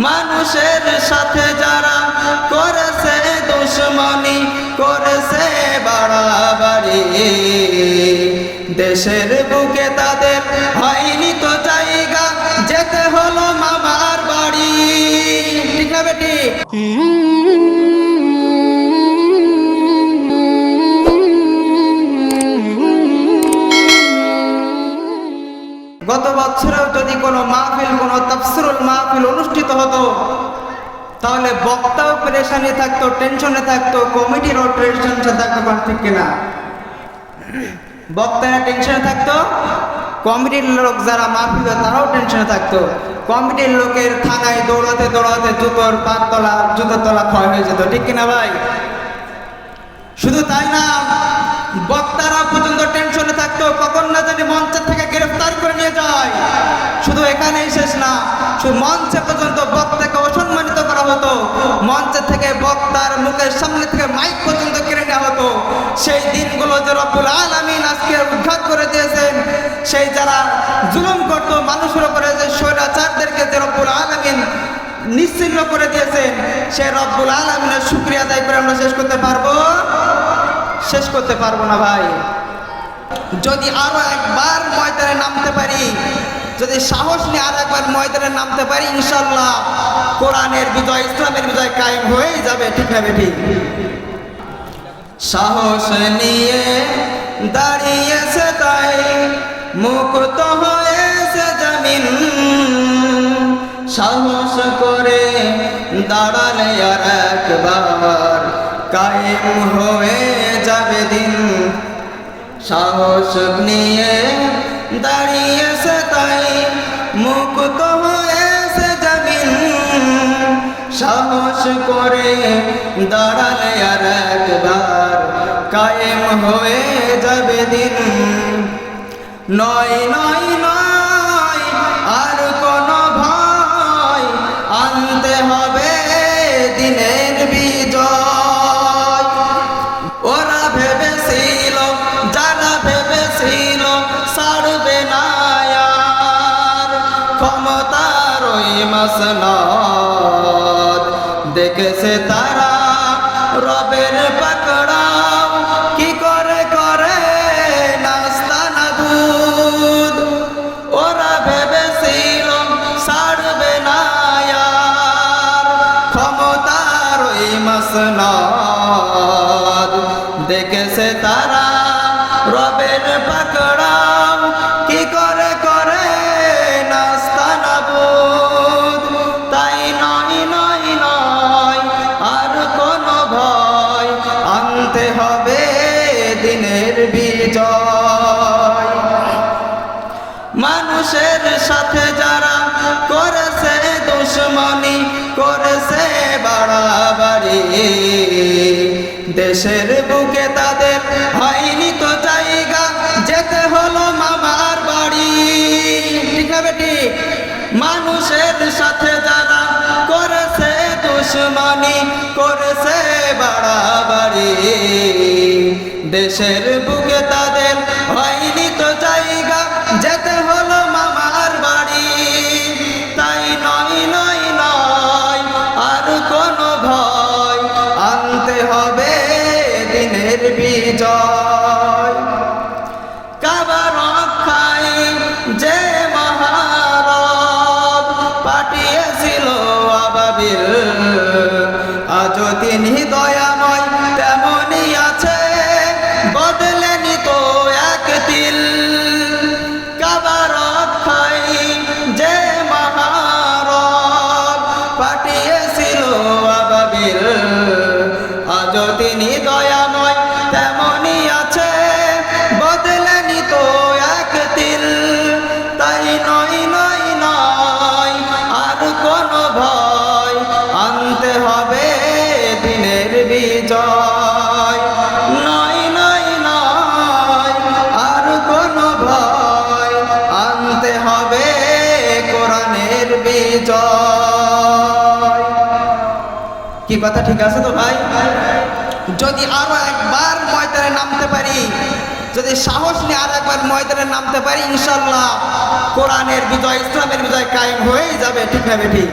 মানুষের সাথে যারা করেছে দুশ্মনী, করেছে বাড়াবাড়ি, দেশের বুকে তাদের হয়নি তো জায়গা, যেতে হলো মামার বাড়ি। ঠিক না বেটি? গত বছরেও যদি কোনো মাহফিল, কোনো তাফসিরুল মাহফিল অনুষ্ঠিত হতো, তাহলে বক্তাও পেরেশানি থাকতো, টেনশনে থাকতো, কমিটিরও টেনশনে থাকতো। ঠিক কিনা? বক্তারা টেনশনে থাকতো, কমিটির লোক যারা মাহফিল তারাও টেনশনে থাকতো। কমিটির লোকের থানায় দৌড়াতে দৌড়াতে জুতোর পাততলা, জুতোর তলা ক্ষয় হয়ে যেত। ঠিক কিনা ভাই? শুধু তাই না, বক্তারা পর্যন্ত টেনশনে থাকতো কখন না জানি মঞ্চের থেকে গ্রেফতার করে নিয়ে যায়। শুধু এখানেই শেষ না, শুধু মঞ্চে পর্যন্ত বক্তাকে অসম্মানিত করা হতো, মঞ্চের থেকে বক্তার মুখের সামনে থেকে মাইক পর্যন্ত কেড়ে নেওয়া হতো। সেই দিনগুলো যে রব্বুল আলামিন আজকে উদ্ধার করে দিয়েছেন, সেই যারা জুলুম করতো মানুষের উপরে, যে স্বৈরাচারদেরকে যে রব্বুল আলামিন নিশ্চিহ্ন করে দিয়েছেন, সেই রব্বুল আলামিনের শুকরিয়া আদায় করে আমরা শেষ করতে পারবো? শেষ করতে পারবো না ভাই। যদি আরো একবার ময়দানে নামতে পারি, যদি সাহস নিয়ে আর একবার ময়দানে নামতে পারি, ইনশাআল্লাহ কোরআনের বিজয়, ইসলামের বিজয় কায়েম হয়ে যাবে। ঠিক হবে? ঠিক। সাহস নিয়ে দাঁড়িয়েছে তাই মুক্ত হয়েছে জমিন, সাহস করে দাঁড়ালে আর একবার কায়েম হয়ে যাবে দিন। সাহস নিয়ে দাঁড়িয়েছে তাই মুক্ত হয়েছে জমিন, সাহস করে দাঁড়ালে আর একবার কায়েম হয়ে যাবে দিন। নয় নয় নয় আর কোনো ভয়, আনতে হবে দিনের বিজয়। ওরা ভেবেছিল, যারা ভেবেছিল ছাড়বে না আর ক্ষমতার ওই মাসনদ, দেখেছে তারা রবের পাকড়াও কি করে করে নাস্তা না দুধ। ওরা ভেবেছিল ছাড়বে না আর ক্ষমতার ওই মাসনদ, দেখেছে তারা রবের পাকড়াও কি করে করে নাস্তা না বুধ। তাই নয় নয় নয় আর কোনো ভয়, আনতে হবে দিনের বিজয়। মানুষের সাথে যারা করেছে দুশ্মনী, করেছে বাড়াবাড়ি, দেশের বুকে তাদের হয়নি তো জায়গা, যেতে হলো মামার বাড়ি। ঠিক না বেটি? মানুষের সাথে যারা করেছে দুশ্মনী, করেছে বাড়াবাড়ি, দেশের বুকে তাদের হয়নি তো জায়গা, যেতে হলো মামার বাড়ি। তাই নয় নয় নয় আর কোনো ভয়, আনতে হবে দিনের বিজয়। কাবা রক্ষায় যে মহারব পাঠিয়েছিল আবাবিল, আজও তিনি দয়াময় তেমনই আছে, বদলেনি তো এক তিল। কাবা রক্ষায় যে মহারব পাঠিয়েছিল আবাবিল, আজও তিনি দয়াময় তেমনই আছে, বদলেনি তো এক তিল। তাই নয় নয় নয় আর কোনো ভয়, আনতে হবে দিনের বিজয়। নয় নয় নয় আর কোনো ভয়, আনতে হবে কোরআনের বিজয়। কি কথা ঠিক আছে তো ভাই? যদি আরো একবার ময়দানে নামতে পারি, যদি সাহস নিয়ে আর একবার ময়দানে নামতে পারি, ইনশাআল্লাহ কোরআনের বিজয়, ইসলামের বিজয় কায়েম হয়ে যাবে। ঠিক হবে? ঠিক।